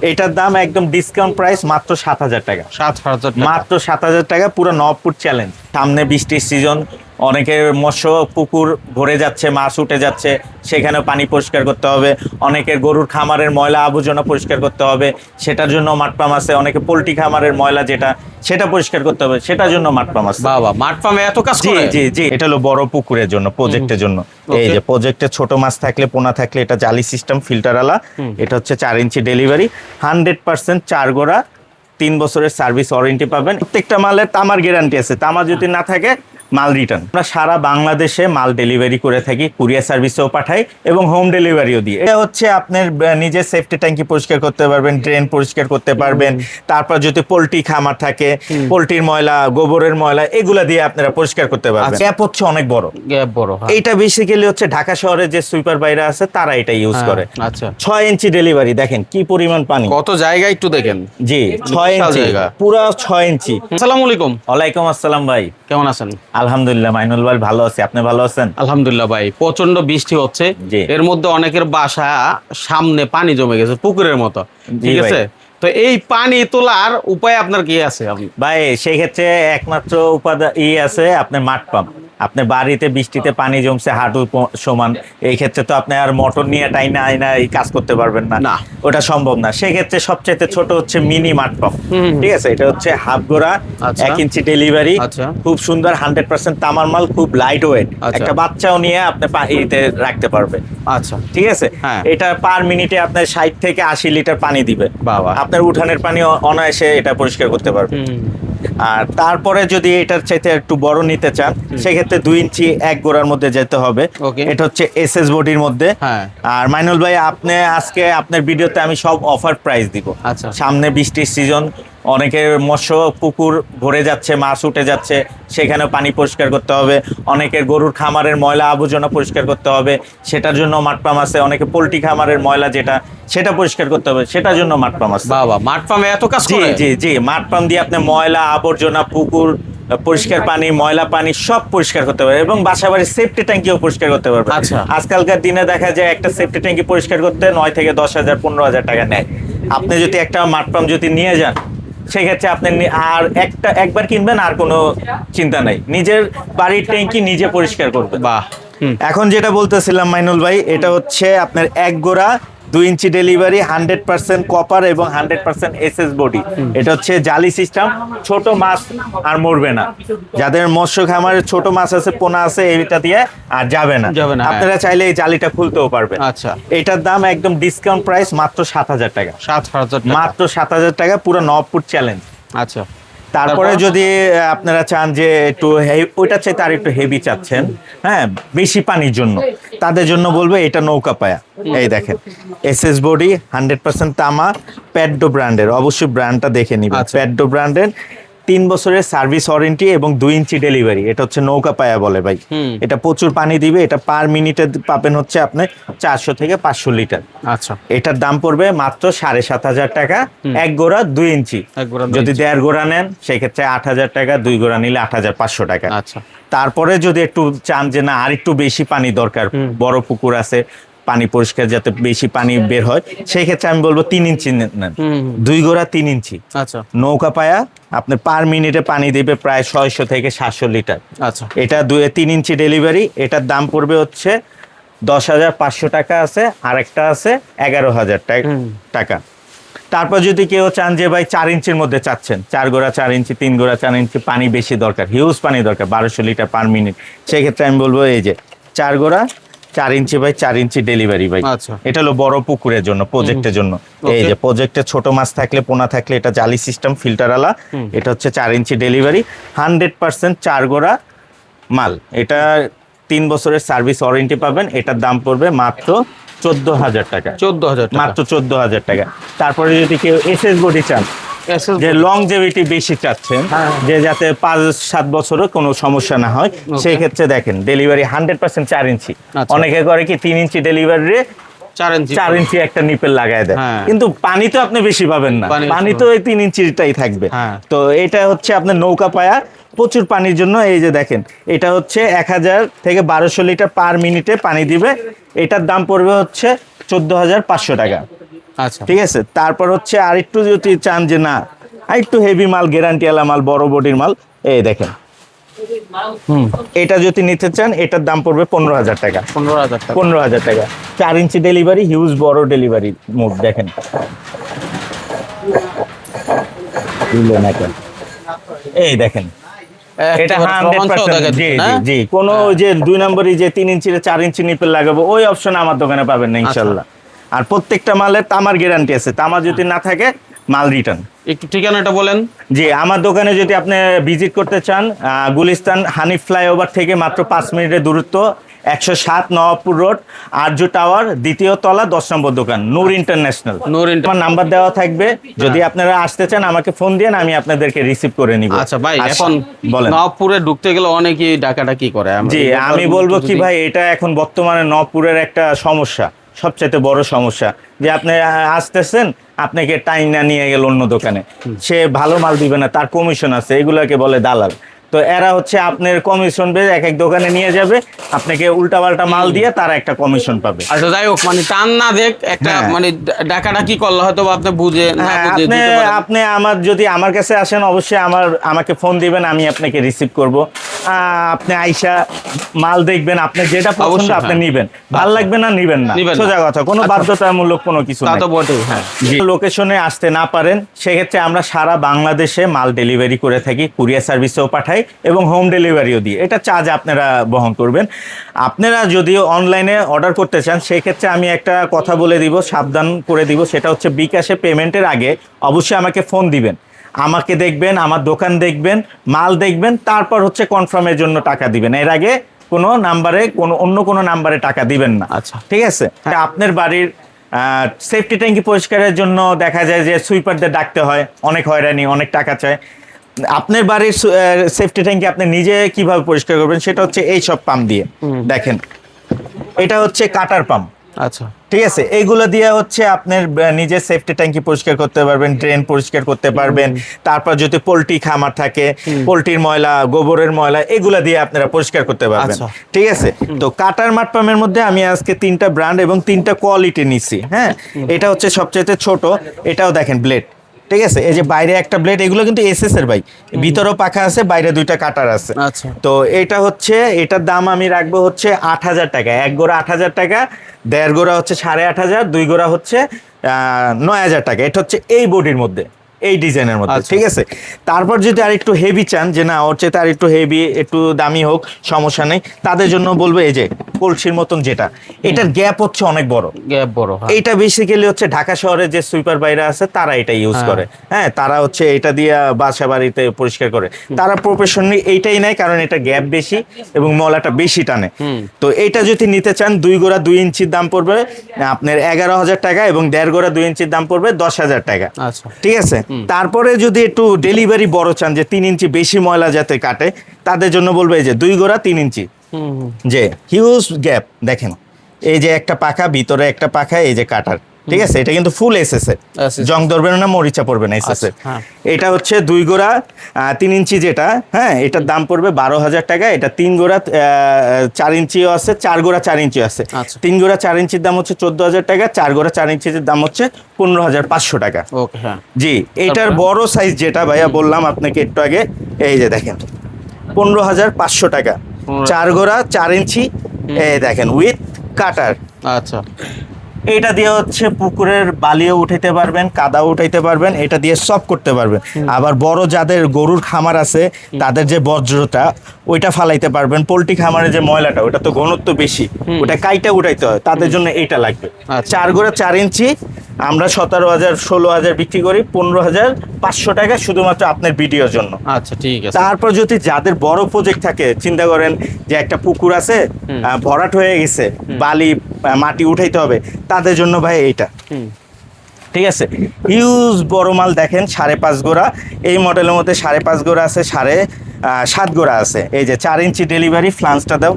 এটার দাম একদম ডিসকাউন্ট প্রাইস মাত্র 7,000 টাকা। 7,000 মাত্র 7,000 টাকা, পুরো নবপুর চ্যালেঞ্জ। সামনে বৃষ্টির সিজন, অনেকের মৎস্য পুকুর ভরে যাচ্ছে, মাছ উঠে যাচ্ছে, সেখানেও পানি পরিষ্কার করতে হবে। অনেকের গরুর খামারের ময়লা আবর্জনা পরিষ্কার করতে হবে, সেটার জন্য মাঠ পাম্প আছে। অনেকে পোল্ট্রি খামারের ময়লা যেটা, সেটা পরিষ্কার করতে হবে, সেটার জন্য মাঠ পাম্প আছে। বাবা, মাঠ পাম্পে এত কাজ জি করে? জি জি, এটা হলো বড় পুকুরের জন্য, প্রজেক্টের জন্য। এই যে প্রজেক্টে ছোট মাছ থাকলে, পোনা থাকলে, এটা জালি সিস্টেম ফিল্টারওয়ালা। এটা হচ্ছে 4 ইঞ্চি ডেলিভারি, 100% চার গোড়া, 3 বছরের সার্ভিস ওয়ারেন্টি পাবেন। প্রত্যেকটা মালের তামার গ্যারান্টি আছে, তামা যদি না থাকে মাল রিটার্ন। আমরা সারা বাংলাদেশে মাল ডেলিভারি করে থাকি, কুরিয়ার সার্ভিসেও পাঠাই এবং হোম ডেলিভারিও দিই। এটা হচ্ছে আপনার নিজের সেফটি ট্যাঙ্কি পরিষ্কার করতে পারবেন, ড্রেন পরিষ্কার করতে পারবেন। তারপর যদি পোল্ট্রি খামার থাকে, পোল্ট্রির ময়লা, গোবরের ময়লা, এগুলা দিয়ে আপনারা পরিষ্কার করতে পারবেন। গ্যাপ হচ্ছে অনেক বড়, গ্যাপ বড়। এইটা বেসিক্যালি হচ্ছে ঢাকা শহরে যে সুইপার বাইরা আছে তারা এটা ইউজ করে। আচ্ছা, 6 ইঞ্চি ডেলিভারি, দেখেন কি পরিমাণ পানি। কত জায়গা একটু দেখেন। জি, 6 ইঞ্চি, পুরো 6 ইঞ্চি। আসসালামু আলাইকুম। ওয়ালাইকুম আসসালাম ভাই, কেমন আছেন? আলহামদুলিল্লাহ মাইনুল ভাই ভালো আছি, আপনি ভালো আছেন? আলহামদুলিল্লাহ ভাই, প্রচন্ড বৃষ্টি হচ্ছে। জি। এর মধ্যে অনেকের বাসা সামনে পানি জমে গেছে পুকুরের মতো, ঠিক ভাই। আছে? তো এই পানি তোলার উপায় আপনার কি আছে? ভাই সেই ক্ষেত্রে একমাত্র উপাদান আছে আপনার মাঠ পাম্প। আপনার বাড়িতে বৃষ্টিতে পানি জমছে হাঁটু সমান, এই ক্ষেত্রে তো আপনি আর মোটর নিয়ে টাইনা আইনা এই কাজ করতে পারবেন না, না। ওটা সম্ভব না। সেক্ষেত্রে সবচেয়ে ছোট হচ্ছে মিনি মাঠ পাম্প। ঠিক আছে, এটা হচ্ছে হাফ গোড়া, আচ্ছা। 1 ইঞ্চি ডেলিভারি। আচ্ছা। খুব সুন্দর, 100% তামার মাল, খুব লাইট ওয়েট। আচ্ছা। একটা বাচ্চাও নিয়ে আপনি পানিতে রাখতে পারবেন। আচ্ছা, ঠিক আছে। হ্যাঁ। এটা পার মিনিটে আপনার 60 থেকে 80 লিটার পানি দিবে। বাবা। আপনার উঠানের পানি অনায়াসে এটা পরিষ্কার করতে পারবে। আর তারপরে যদি এটার চাইতে একটু বড় নিতে চান, সেক্ষেত্রে 2 ইঞ্চি এক গোড়ার মধ্যে যেতে হবে। Okay. এটা হচ্ছে এসএস বডির মধ্যে। হ্যাঁ। আর মাইনুল ভাই, আপনি আজকে আপনার ভিডিওতে আমি সব অফার প্রাইস দিব। আচ্ছা। সামনে বৃষ্টির সিজন, অনেকের মৎস্য পুকুর ভরে যাচ্ছে, মাছ উঠে যাচ্ছে, সেখানেও পানি পরিষ্কার করতে হবে। অনেকের গরুর খামারের ময়লা আবর্জনা পরিষ্কার করতে হবে, সেটার জন্য মাঠ পাম্প আছে। অনেকে পোল্ট্রি খামারের ময়লা যেটা, সেটা পরিষ্কার করতে হবে, সেটার জন্য মাঠ পাম্প আছে। বাবা, মাঠ পাম্পে এত কাজ জি করে? জি জি, মাঠ পাম্প দিয়ে আপনি ময়লা আবর্জনা, পুকুর, পরিষ্কার পানি, ময়লা পানি সব পরিষ্কার করতে পারবে এবং বাসা বাড়ির সেফটি ট্যাঙ্কিও পরিষ্কার করতে পারবে। আচ্ছা। আজকালকার দিনে দেখা যায় একটা সেফটি ট্যাঙ্কি পরিষ্কার করতে 9 থেকে 10,000 15,000 টাকা নেয়। আপনি যদি একটা মাঠ পাম্প যদি নিয়ে যান, সেক্ষেত্রে আপনি আর একবার কিনবেন, আর কোনো চিন্তা নাই, নিজের বাড়ির ট্যাঙ্কি নিজে পরিষ্কার করবেন। বাহ। এখন যেটা বলতেছিলাম মাইনুল ভাই, এটা হচ্ছে আপনার এক গোড়া, 2 ইঞ্চি ডেলিভারি, 100% কপার এবং 100% এসএস বডি। এটা হচ্ছে জালি সিস্টেম, ছোট মাছ আর মরবে না। যাদের মৎস্য খামারে ছোট মাছ আছে, পোনা আছে, এটা দিয়ে আর যাবে না। যাবে না, হ্যাঁ। আপনারা চাইলে এই জালিটা খুলতেও পারবেন। আচ্ছা। এটার দাম একদম ডিসকাউন্ট প্রাইস মাত্র 7,000 টাকা। 7,000 টাকা। মাত্র 7,000 টাকা, পুরো নবপুর চ্যালেঞ্জ। আচ্ছা। তারপরে যদি আপনারা চান যে একটু ওইটা চাইতে আর একটু হেভি চাচ্ছেন, হ্যাঁ, বেশি পানির জন্য, তাদের জন্য বলবো এটা নৌকা পায়া। এই দেখেন, এসএস বডি, 100% তামা, প্যাডডো ব্র্যান্ডের, অবশ্যই ব্র্যান্ডটা দেখে নিবেন। আচ্ছা। প্যাডডো ব্র্যান্ডের, 3 বছরের সার্ভিস ওয়ারেন্টি এবং 2 ইঞ্চি ডেলিভারি। এটা হচ্ছে নৌকা পায়া বলে ভাই। এটা প্রচুর পানি দিবে। এটা পার মিনিটে পাবেন হচ্ছে আপনি 400 থেকে 500 লিটার। আচ্ছা। এটার দাম পড়বে মাত্র 7,500 টাকা, এক গোড়া 2 ইঞ্চি। এক গোড়া 2 যদি ইঞ্চি। 1.5 গোড়া নেন, সেক্ষেত্রে 8,000 টাকা, 2 গোড়া নিলে 8,500 টাকা। আচ্ছা। তারপরে যদি একটু চান যে না আর একটু বেশি পানি দরকার, বড় পুকুর আছে, পানি পরিষ্কার যাতে বেশি পানি বের হয়, সেই ক্ষেত্রে আমি বলবো 3 ইঞ্চি নেন। 2 গোড়া 3 ইঞ্চি। আচ্ছা। নৌকা পায়া আপনার পার মিনিটে পানি দেবে প্রায় 600 থেকে 700 লিটার। আচ্ছা। এটা 3 ইঞ্চি ডেলিভারি। এটার দাম পড়বে হচ্ছে 10,500 টাকা আছে, আরেকটা আছে 11,000 টাকা। তারপর যদি কেউ চান যে ভাই 4 ইঞ্চির মধ্যে চাচ্ছেন, 4 গোড়া 4 ইঞ্চি, 3 গোড়া 4 ইঞ্চি, পানি বেশি দরকার, হিউজ পানি দরকার, 1200 লিটার পার মিনিট, সেক্ষেত্রে আমি বলবো এই যে 4 গোড়া 4 ইঞ্চি বাই 4 ইঞ্চি ডেলিভারি ভাই। আচ্ছা। এটা হলো বড় পুকুরের জন্য, প্রজেক্টের জন্য। এই যে প্রজেক্টে ছোট মাছ থাকলে, পোনা থাকলে, এটা জালি সিস্টেম ফিল্টারওয়ালা। এটা হচ্ছে 4 ইঞ্চি ডেলিভারি, 100% 4 গোড়া মাল। এটা 3 বছরের সার্ভিস ওয়ারেন্টি পাবেন। এটার দাম পড়বে মাত্র 14,000 টাকা। 14,000 টাকা। মাত্র 14,000 টাকা। তারপরে যদি কেউ এসএস বডি চান, যে লংজেভিটি বেশি চাচ্ছেন, যে যাতে 5-7 বছরও কোনো সমস্যা না হয়, সেই ক্ষেত্রে দেখেন ডেলিভারি 100% 4 ইঞ্চি। আচ্ছা। অনেকে করে কি 3 ইঞ্চি ডেলিভারি, 4 ইঞ্চি একটা নিপেল লাগায় দেয়, হ্যাঁ। কিন্তু পানি তো আপনি বেশি পাবেন না, পানি তো ওই 3 ইঞ্চিটাই থাকবে। হ্যাঁ। তো এটা হচ্ছে আপনার নৌকা পায়া, প্রচুর পানির জন্য। এই যে দেখেন, এটা হচ্ছে 1000 থেকে 1200 লিটার পার মিনিটে পানি দিবে। এটার দাম পড়বে হচ্ছে 14,500 টাকা। আচ্ছা। ঠিক আছে, তারপর হচ্ছে আরেকটু যদি চান যে না আরেকটু হেভি মাল, গ্যারান্টিওয়ালা মাল, বড় বডির মাল, এই দেখেন এটা যদি নিতে চান এটার দাম পড়বে 15,000 টাকা। 15,000 টাকা। 15,000 টাকা, 4 ইঞ্চি ডেলিভারি, হিউজ বড় ডেলিভারি মুভ দেখেন। এই দেখেন এটা একেবারে প্রমাণ সহ 100%, দেখা জি দিচ্ছে, জি না? জি, কোনো ওই যে 2 নম্বরই যে 3 ইঞ্চি 4 ইঞ্চি নিপেল লাগাবো ওই অপশন আমার দোকানে পাবেন না ইনশাল্লাহ। আর প্রত্যেকটা মালের তামার গ্যারান্টি আছে, তামা যদি না থাকে মাল রিটার্ন। একটু ঠিকানাটা বলেন। জি, আমার দোকানে যদি আপনি ভিজিট করতে চান, গুলিস্তান হানিফ ফ্লাইওভার থেকে মাত্র 5 মিনিটের দূরত্ব, 107 নবাবপুর রোড, আরজু টাওয়ার, দ্বিতীয় তলা, 10 নম্বর দোকান, নূর ইন্টারন্যাশনাল। আমার নাম্বার দেওয়া থাকবে, যদি আপনারা আসতে চান আমাকে ফোন দিন, আমি আপনাদেরকে রিসিভ করে নিব। আচ্ছা ভাই, এখন বলেন। নবাবপুরে ঢুকতে গেলে অনেকেই ডাকাডাকি করে। জি, আমি বলবো কি ভাই, এটা এখন বর্তমানে নবপুরের একটা সমস্যা, সবচেয়ে বড় সমস্যা, যে আপনি আসতেছেন, আপনাকে টাইম না নিয়ে গেল অন্য দোকানে, সে ভালো মাল দিবে না, তার কমিশন আছে, এগুলাকে বলে দালাল। তো এরা হচ্ছে আপনার কমিশন বেশ এক এক দোকানে নিয়ে যাবে, আপনাকে উল্টাপাল্টা মাল দিয়ে তারা একটা কমিশন পাবে। আচ্ছা যাই হোক, মানে টান না দেখ একটা, হ্যাঁ। মানে ডাকাডাকি করলে হয়তো বা আপনি বুঝে না হ্যাঁ, বুঝে আপনি দিতে পারেন। আপনি আমার যদি আমার কাছে আসেন অবশ্যই আমাকে ফোন দিবেন, আমি আপনাকে রিসিভ করব। আপনি আইসা মাল দেখবেন, আপনি যেটা পছন্দ অবশ্যই, আপনি হ্যাঁ। নিবেন, ভালো লাগবে না নিবেন না, নিবেন না। সোজা কথা, কোনো বাধ্যতামূলক কোনো কিছু তা নাই। তো বটেই, হ্যাঁ। লোকেশনে আসতে না পারেন সেক্ষেত্রে আমরা সারা বাংলাদেশে মাল ডেলিভারি করে থাকি, কুরিয়ার সার্ভিসেও পাঠাই এবং হোম ডেলিভারিও দিই, এটা চার্জ আপনারা বহন করবেন। আপনারা যদি অনলাইনে অর্ডার করতে চান সেক্ষেত্রে আমি একটা কথা বলে দিব, সাবধান করে দিব, সেটা হচ্ছে বিকাশে পেমেন্টের আগে অবশ্যই আমাকে ফোন দিবেন, আমাকে দেখবেন, আমার দোকান দেখবেন, মাল দেখবেন, তারপর হচ্ছে কনফার্মের জন্য টাকা দিবেন। এর আগে কোনো নাম্বারে, অন্য কোনো নাম্বারে টাকা দিবেন না। আচ্ছা। ঠিক আছে, আপনার বাড়ির সেফটি ট্যাঙ্কি পরিষ্কারের জন্য দেখা যায় যে সুইপারদের ডাকতে হয়, অনেক হয়রানি, অনেক টাকা চায়। আপনার বাড়ির সেফটি ট্যাঙ্কি আপনি নিজে কিভাবে পরিষ্কার করবেন, সেটা হচ্ছে এই সব পাম্প দিয়ে। দেখেন এটা হচ্ছে কাটার পাম্প। আচ্ছা। ঠিক আছে, এইগুলো দিয়ে হচ্ছে আপনার নিজের সেফটি ট্যাঙ্কি পরিষ্কার করতে পারবেন, ড্রেন পরিষ্কার করতে পারবেন। তারপর যদি পোল্ট্রি খামার থাকে, পোল্ট্রির ময়লা, গোবরের ময়লা, এগুলা দিয়ে আপনারা পরিষ্কার করতে পারবেন। আচ্ছা। ঠিক আছে, তো কাটার মাঠ পাম্পের মধ্যে আমি আজকে 3টা ব্র্যান্ড এবং 3টা কোয়ালিটি নিছি। হ্যাঁ, এটা হচ্ছে সবচেয়ে ছোট, এটাও দেখেন ব্লেড। ঠিক আছে, এই যে বাইরে একটা ব্লেড, এগুলো কিন্তু এসএস এর ভাই, ভিতরেও পাখা আছে, বাইরে 2টা কাটার আছে। আচ্ছা। তো এটা হচ্ছে, এটার দাম আমি রাখবো হচ্ছে 8,000 টাকা, 1 গোড়া 8,000 টাকা, 1.5 গোড়া হচ্ছে 8,500, 2 গোড়া হচ্ছে 9,000 টাকা। এটা হচ্ছে এই বডির মধ্যে, এই ডিজাইনের মধ্যে। আচ্ছা। ঠিক আছে, তারপর যদি আর একটু হেভি চান, যে না ওর চেয়ে আর একটু হেভি, একটু দামি হোক, সমস্যা নেই, তাদের জন্য বলবো এই যে কলসির মতন যেটা, এটার গ্যাপ হচ্ছে অনেক বড়। গ্যাপ বড়, হ্যাঁ। এইটা বেসিক্যালি হচ্ছে ঢাকা শহরে যে সুইপার বাইরে আছে তারা এটা ইউজ করে। হ্যাঁ, তারা হচ্ছে এটা দিয়ে বাসা বাড়িতে পরিষ্কার করে, তারা প্রফেশনালি এইটাই নেয়, কারণ এটা গ্যাপ বেশি এবং ময়লাটা বেশি টানে। তো এইটা যদি নিতে চান, 2 গোড়া 2 ইঞ্চির দাম পড়বে আপনার 11,000 টাকা এবং 1.5 গোড়া 2 ইঞ্চির দাম পড়বে 10,000 টাকা। আচ্ছা। ঠিক আছে, তারপরে যদি একটু ডেলিভারি বড় চান, যে 3 ইঞ্চি বেশি ময়লা যাতে কাটে, তাদের জন্য বলবো এই যে 2 গোড়া 3 ইঞ্চি, যে হিউজ গ্যাপ দেখেন, এই যে একটা পাখা, ভিতরে একটা পাখা, এই যে কাটার। ঠিক আছে, এটা কিন্তু ফুল এসএস এর, জং ধরবে না, মরিচা পড়বে না এসএস এর। হ্যাঁ। এটা হচ্ছে 2 গোড়া 3 ইঞ্চি যেটা, হ্যাঁ, এটার দাম পড়বে 12,000 টাকা। এটা 3 গোড়া 4 ইঞ্চিও আছে, 4 গোড়া 4 ইঞ্চি আছে। আচ্ছা। 3 গোড়া 4 ইঞ্চির দাম হচ্ছে 14,000 টাকা, 4 গোড়া 4 ইঞ্চির দাম হচ্ছে 15,500 টাকা। ওকে, হ্যাঁ। জি, এটার বড় সাইজ যেটা ভাইয়া বললাম আপনাকে একটু আগে, এই যে দেখেন 15,500 টাকা, 4 গোড়া 4 ইঞ্চি, এই দেখেন উইথ কাটার। আচ্ছা। এটা দিয়ে হচ্ছে পুকুরের বালিও উঠাইতে পারবেন, কাদাও উঠাইতে পারবেন, এটা দিয়ে সব করতে পারবেন। আবার বড় যাদের গরুর খামার আছে তাদের যে বজ্রটা ওইটা ফালাইতে পারবেন, পোল্ট্রি খামারের যে ময়লাটা ওটা তো ঘনত্ব বেশি, ওটা কাইটা উঠাইতে হয়, তাদের জন্য এইটা লাগবে। আচ্ছা। 4 গোড়া 4 ইঞ্চি আমরা 17,000 16,000 বিক্রি করি, 15,500 টাকা শুধুমাত্র আপনার ভিডিওর জন্য। আচ্ছা, ঠিক আছে। তারপর যদি যাদের বড় প্রজেক্ট থাকে, চিন্তা করেন যে একটা পুকুর আছে, ভরাট হয়ে গেছে, বালি মাটি উঠাইতে হবে, তাদের জন্য ভাই এইটা। ঠিক আছে, হিউজ বড় মাল দেখেন, 5.5 গোড়া, এই মডেলের মধ্যে 5.5 গোড়া আছে, 7.5 গোড়া আছে। এই যে 4 ইঞ্চি ডেলিভারি, ফ্লান্সটা দাও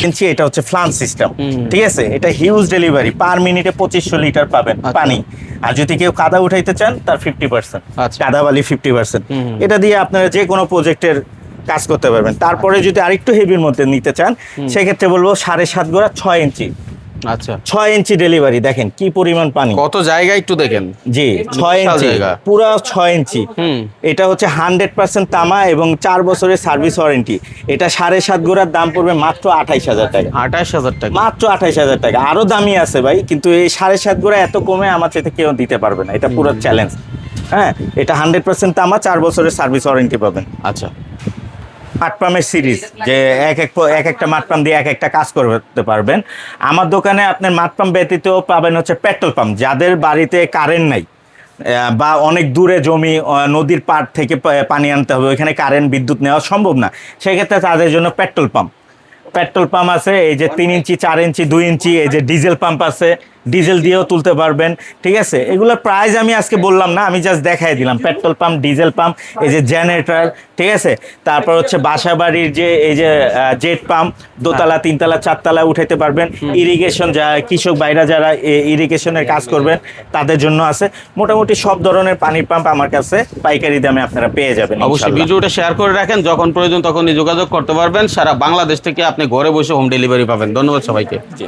ইঞ্চি, এটা হচ্ছে ফ্লান্স সিস্টেম। ঠিক আছে, এটা হিউজ ডেলিভারি, পার মিনিটে 2500 লিটার পাবেন পানি। আর যদি কেউ কাদা উঠাইতে চান তার 50%, আচ্ছা। কাদা বালি 50%। এটা দিয়ে আপনারা যে কোনো প্রজেক্টের কাজ করতে পারবেন। তারপরে যদি আরেকটু হেভির মধ্যে নিতে চান সেক্ষেত্রে বলবো 7.5 গোড়া 6 ইঞ্চি, আচ্ছা 6 ইঞ্চি ডেলিভারি, দেখেন কি পরিমাণ পানি। কত জায়গা একটু দেখেন। জি 6 বিশাল ইঞ্চি, জায়গা। পুরো 6 ইঞ্চি। এটা হচ্ছে 100% তামা এবং 4 বছরের সার্ভিস ওয়ারেন্টি। এটা 7.5 গোড়ার দাম পড়বে মাত্র 28,000 টাকা। 28,000 টাকা। মাত্র 28,000 টাকা। আরো দামি আছে ভাই, কিন্তু এই 7.5 গোড়া এত কমে আমার চাইতে কেউ দিতে পারবে না। এটা পুরো চ্যালেঞ্জ। হ্যাঁ, এটা 100% তামা, 4 বছরের সার্ভিস ওয়ারেন্টি পাবেন। আচ্ছা মাঠ পাম্পের সিরিজ, যে এক একটা মাঠ পাম্প দিয়ে এক একটা কাজ করতে পারবেন। আমার দোকানে আপনার মাঠ পাম্প ব্যতীত পাবেন হচ্ছে পেট্রোল পাম্প। যাদের বাড়িতে কারেন্ট নাই বা অনেক দূরে জমি, নদীর পাড় থেকে পানি আনতে হবে, ওইখানে কারেন্ট বিদ্যুৎ নেওয়া সম্ভব না, সেক্ষেত্রে তাদের জন্য পেট্রোল পাম্প আছে। এই যে 3 ইঞ্চি, 4 ইঞ্চি, 2 ইঞ্চি, এই যে ডিজেল পাম্প আছে, ডিজেল দিয়েও তুলতে পারবেন। ঠিক আছে, এগুলোর প্রাইস আমি আজকে বললাম না, আমি জাস্ট দেখাই দিলাম। পেট্রোল পাম্প, ডিজেল পাম্প, এই যে জেনারেটর, ঠিক আছে। তারপর হচ্ছে বাসা বাড়ির যে এই যে জেট পাম্প, দোতলা, 3তলা, 4তলা উঠাইতে পারবেন। ইরিগেশন, যা কৃষক ভাইরা যারা ইরিগেশনের কাজ করবেন তাদের জন্য আছে। মোটামুটি সব ধরনের পানির পাম্প আমার কাছে পাইকারি দামে আপনারা পেয়ে যাবেন। অবশ্যই ইনশাআল্লাহ। ভিডিওটা শেয়ার করে রাখেন, যখন প্রয়োজন তখনই যোগাযোগ করতে পারবেন। সারা বাংলাদেশ থেকে আপনি ঘরে বসে হোম ডেলিভারি পাবেন। ধন্যবাদ সবাইকে। জি।